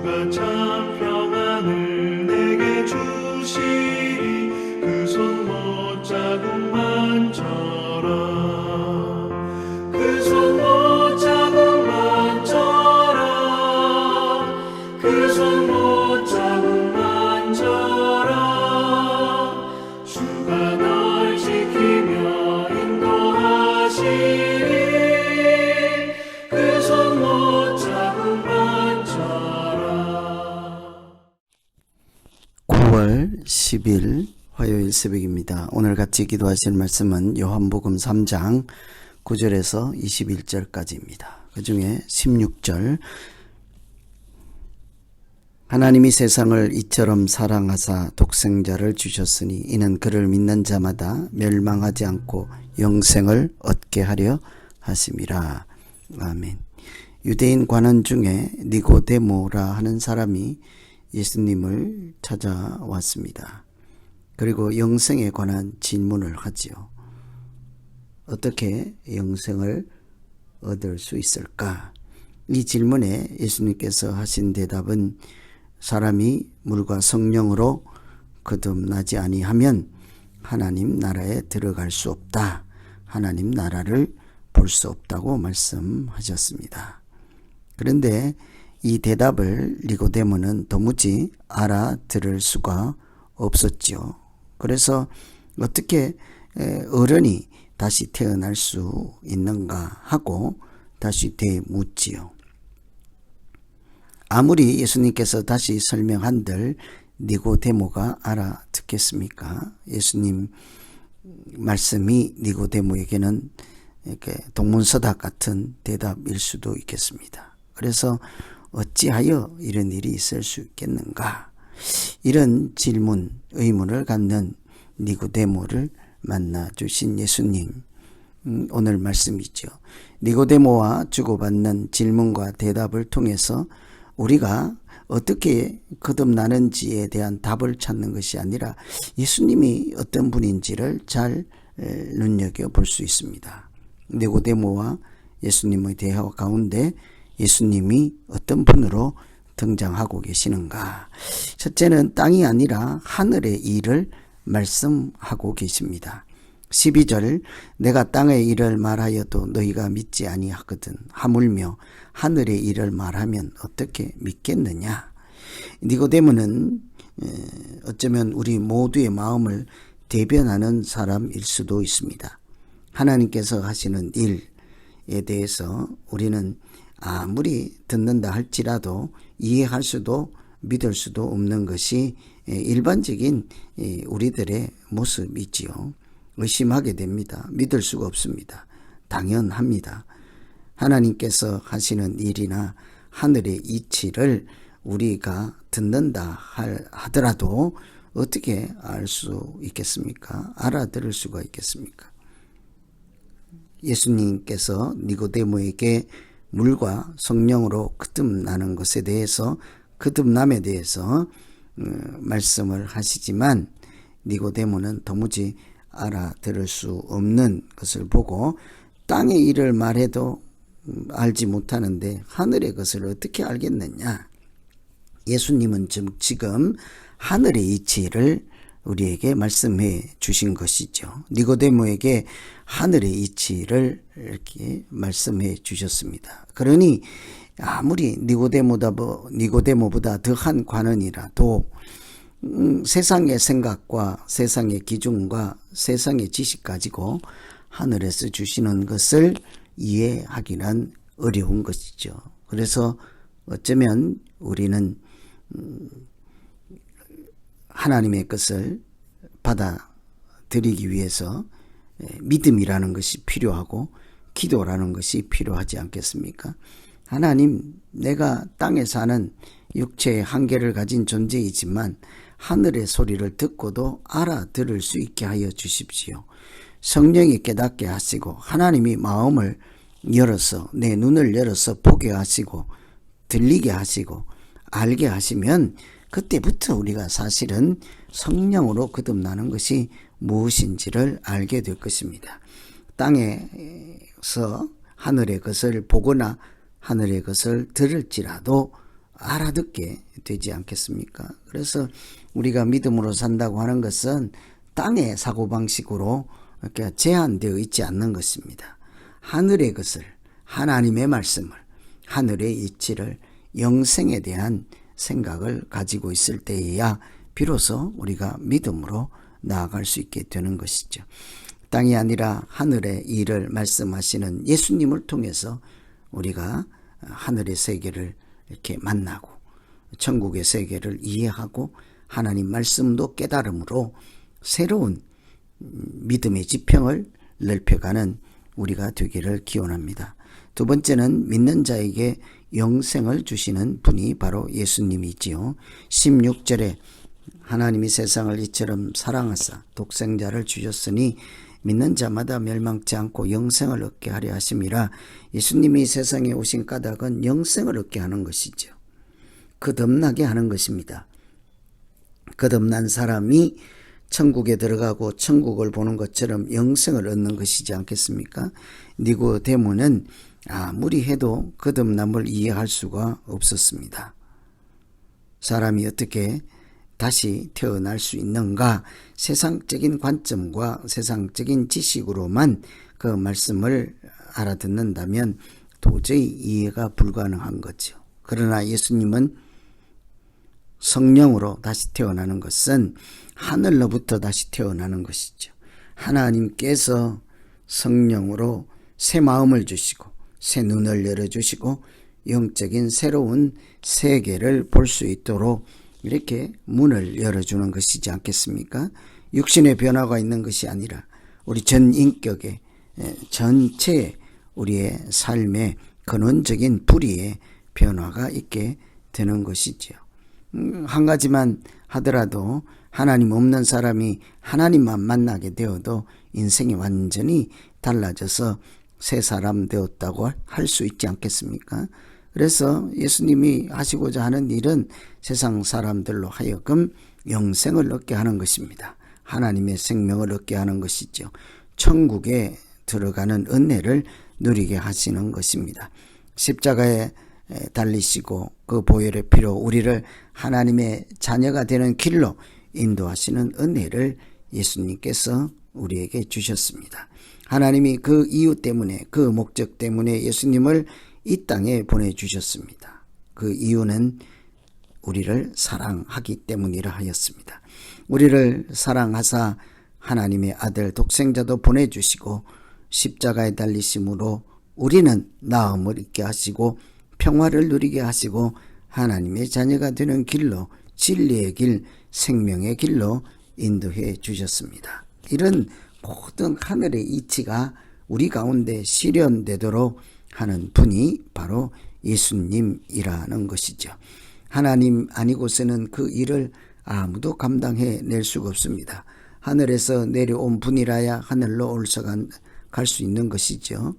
주가 참 평안을 내게 주시리. 그 손 못자국만 져라. 그 손 못자국만 져라. 그 손 못자국만 져라. 주가 널 지키며 인도하시리. 그 손 못자국만 져라. 9월 10일 화요일 새벽입니다. 오늘 같이 기도하실 말씀은 요한복음 3장 9절에서 21절까지입니다. 그 중에 16절, 하나님이 세상을 이처럼 사랑하사 독생자를 주셨으니 이는 그를 믿는 자마다 멸망하지 않고 영생을 얻게 하려 하심이라. 아멘. 유대인 관원 중에 니고데모라 하는 사람이 예수님을 찾아왔습니다. 그리고 영생에 관한 질문을 하지요. 어떻게 영생을 얻을 수 있을까? 이 질문에 예수님께서 하신 대답은 사람이 물과 성령으로 거듭나지 아니하면 하나님 나라에 들어갈 수 없다. 하나님 나라를 볼 수 없다고 말씀하셨습니다. 그런데 이 대답을 니고데모는 도무지 알아들을 수가 없었지요. 그래서 어떻게 어른이 다시 태어날 수 있는가 하고 다시 되묻지요. 아무리 예수님께서 다시 설명한들 니고데모가 알아듣겠습니까? 예수님 말씀이 니고데모에게는 이렇게 동문서답 같은 대답일 수도 있겠습니다. 그래서 어찌하여 이런 일이 있을 수 있겠는가? 이런 질문, 의문을 갖는 니고데모를 만나 주신 예수님, 오늘 말씀이죠. 니고데모와 주고받는 질문과 대답을 통해서 우리가 어떻게 거듭나는지에 대한 답을 찾는 것이 아니라 예수님이 어떤 분인지를 잘 눈여겨볼 수 있습니다. 니고데모와 예수님의 대화 가운데 예수님이 어떤 분으로 등장하고 계시는가? 첫째는 땅이 아니라 하늘의 일을 말씀하고 계십니다. 12절, 내가 땅의 일을 말하여도 너희가 믿지 아니하거든 하물며 하늘의 일을 말하면 어떻게 믿겠느냐? 니고데모는 어쩌면 우리 모두의 마음을 대변하는 사람일 수도 있습니다. 하나님께서 하시는 일에 대해서 우리는 아무리 듣는다 할지라도 이해할 수도 믿을 수도 없는 것이 일반적인 우리들의 모습이지요. 의심하게 됩니다. 믿을 수가 없습니다. 당연합니다. 하나님께서 하시는 일이나 하늘의 이치를 우리가 듣는다 하더라도 어떻게 알 수 있겠습니까? 알아들을 수가 있겠습니까? 예수님께서 니고데모에게 물과 성령으로 거듭나는 것에 대해서, 거듭남에 대해서 말씀을 하시지만 니고데모는 도무지 알아들을 수 없는 것을 보고 땅의 일을 말해도 알지 못하는데 하늘의 것을 어떻게 알겠느냐? 예수님은 지금 하늘의 이치를 우리에게 말씀해 주신 것이죠. 니고데모에게 하늘의 이치를 이렇게 말씀해 주셨습니다. 그러니 아무리 니고데모보다 더한 관원이라도 세상의 생각과 세상의 기준과 세상의 지식 가지고 하늘에서 주시는 것을 이해하기는 어려운 것이죠. 그래서 어쩌면 우리는 하나님의 것을 받아들이기 위해서 믿음이라는 것이 필요하고 기도라는 것이 필요하지 않겠습니까? 하나님, 내가 땅에 사는 육체의 한계를 가진 존재이지만 하늘의 소리를 듣고도 알아들을 수 있게 하여 주십시오. 성령이 깨닫게 하시고 하나님이 마음을 열어서, 내 눈을 열어서 보게 하시고 들리게 하시고 알게 하시면 그때부터 우리가 사실은 성령으로 거듭나는 것이 무엇인지를 알게 될 것입니다. 땅에서 하늘의 것을 보거나 하늘의 것을 들을지라도 알아듣게 되지 않겠습니까? 그래서 우리가 믿음으로 산다고 하는 것은 땅의 사고방식으로 이렇게 제한되어 있지 않는 것입니다. 하늘의 것을, 하나님의 말씀을, 하늘의 이치를, 영생에 대한 생각을 가지고 있을 때에야 비로소 우리가 믿음으로 나아갈 수 있게 되는 것이죠. 땅이 아니라 하늘의 일을 말씀하시는 예수님을 통해서 우리가 하늘의 세계를 이렇게 만나고 천국의 세계를 이해하고 하나님 말씀도 깨달음으로 새로운 믿음의 지평을 넓혀가는 우리가 되기를 기원합니다. 두 번째는 믿는 자에게 영생을 주시는 분이 바로 예수님이지요. 16절에 하나님이 세상을 이처럼 사랑하사 독생자를 주셨으니 믿는 자마다 멸망치 않고 영생을 얻게 하려 하심이라. 예수님이 세상에 오신 까닭은 영생을 얻게 하는 것이죠. 거듭나게 하는 것입니다. 거듭난 사람이 천국에 들어가고 천국을 보는 것처럼 영생을 얻는 것이지 않겠습니까? 니고데모는 아무리 해도 거듭남을 이해할 수가 없었습니다. 사람이 어떻게 다시 태어날 수 있는가? 세상적인 관점과 세상적인 지식으로만 그 말씀을 알아듣는다면 도저히 이해가 불가능한 거죠. 그러나 예수님은 성령으로 다시 태어나는 것은 하늘로부터 다시 태어나는 것이죠. 하나님께서 성령으로 새 마음을 주시고 새 눈을 열어주시고 영적인 새로운 세계를 볼 수 있도록 이렇게 문을 열어주는 것이지 않겠습니까? 육신의 변화가 있는 것이 아니라 우리 전 인격의 전체 우리의 삶의 근원적인 불의의 변화가 있게 되는 것이지요. 한 가지만 하더라도 하나님 없는 사람이 하나님만 만나게 되어도 인생이 완전히 달라져서 새 사람 되었다고 할 수 있지 않겠습니까? 그래서 예수님이 하시고자 하는 일은 세상 사람들로 하여금 영생을 얻게 하는 것입니다. 하나님의 생명을 얻게 하는 것이죠. 천국에 들어가는 은혜를 누리게 하시는 것입니다. 십자가에 달리시고 그 보혈의 피로 우리를 하나님의 자녀가 되는 길로 인도하시는 은혜를 예수님께서 우리에게 주셨습니다. 하나님이 그 이유 때문에 그 목적 때문에 예수님을 이 땅에 보내주셨습니다. 그 이유는 우리를 사랑하기 때문이라 하였습니다. 우리를 사랑하사 하나님의 아들 독생자도 보내주시고 십자가에 달리심으로 우리는 나음을 잊게 하시고 평화를 누리게 하시고 하나님의 자녀가 되는 길로 진리의 길, 생명의 길로 인도해 주셨습니다. 이런 모든 하늘의 이치가 우리 가운데 실현되도록 하는 분이 바로 예수님이라는 것이죠. 하나님 아니고서는 그 일을 아무도 감당해낼 수가 없습니다. 하늘에서 내려온 분이라야 하늘로 갈 수 있는 것이죠.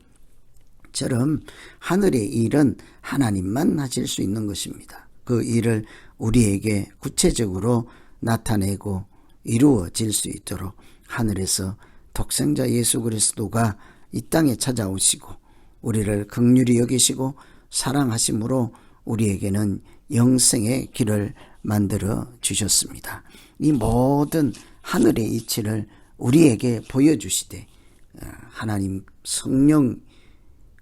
처럼 하늘의 일은 하나님만 하실 수 있는 것입니다. 그 일을 우리에게 구체적으로 나타내고 이루어질 수 있도록 하늘에서 독생자 예수 그리스도가 이 땅에 찾아오시고 우리를 긍휼히 여기시고 사랑하심으로 우리에게는 영생의 길을 만들어 주셨습니다. 이 모든 하늘의 이치를 우리에게 보여주시되 하나님 성령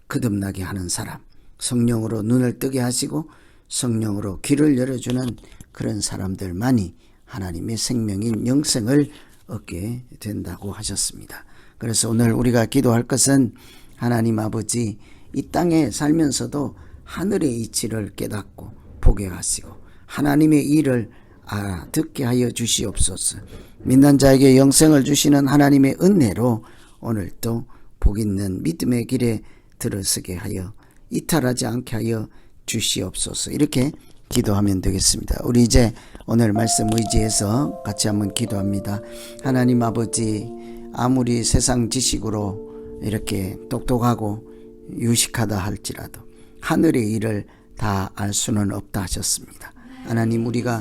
거듭나게 하는 사람, 성령으로 눈을 뜨게 하시고 성령으로 귀를 열어주는 그런 사람들만이 하나님의 생명인 영생을 얻게 된다고 하셨습니다. 그래서 오늘 우리가 기도할 것은 하나님 아버지, 이 땅에 살면서도 하늘의 이치를 깨닫고 보게 하시고 하나님의 일을 알아듣게 하여 주시옵소서. 믿는 자에게 영생을 주시는 하나님의 은혜로 오늘도 복 있는 믿음의 길에 들어서게 하여 이탈하지 않게 하여 주시옵소서. 이렇게 기도하면 되겠습니다. 우리 이제 오늘 말씀 의지해서 같이 한번 기도합니다. 하나님 아버지, 아무리 세상 지식으로 이렇게 똑똑하고 유식하다 할지라도 하늘의 일을 다 알 수는 없다 하셨습니다. 하나님, 우리가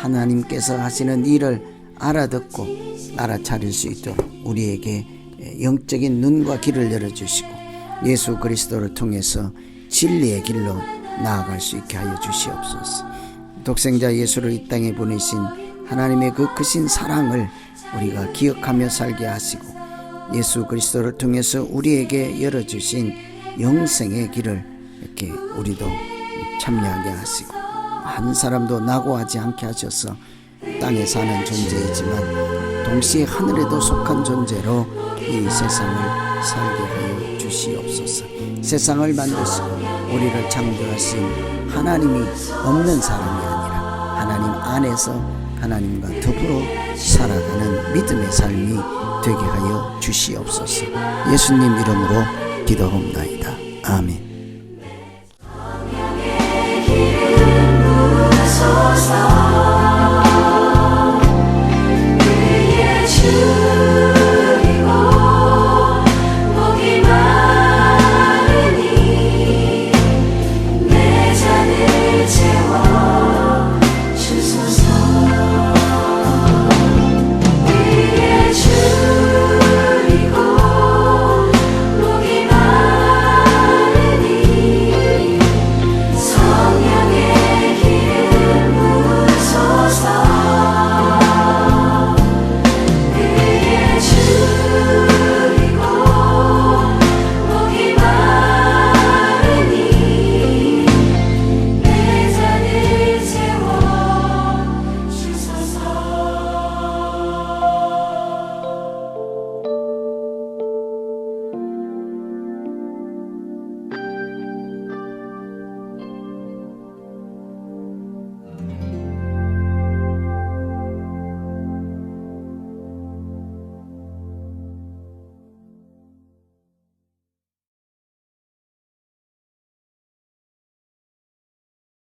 하나님께서 하시는 일을 알아듣고 알아차릴 수 있도록 우리에게 영적인 눈과 귀를 열어주시고 예수 그리스도를 통해서 진리의 길로 나아갈 수 있게 하여 주시옵소서. 독생자 예수를 이 땅에 보내신 하나님의 그 크신 사랑을 우리가 기억하며 살게 하시고, 예수 그리스도를 통해서 우리에게 열어주신 영생의 길을 이렇게 우리도 참여하게 하시고, 한 사람도 낙오하지 않게 하셔서 땅에 사는 존재이지만 동시에 하늘에도 속한 존재로 이 세상을 살게 하여 주시옵소서. 세상을 만드시고 우리를 창조하신 하나님이 없는 사람이 아니라 하나님 안에서 하나님과 더불어 살아가는 믿음의 삶이 되게 하여 주시옵소서. 예수님 이름으로 기도합나이다. 아멘.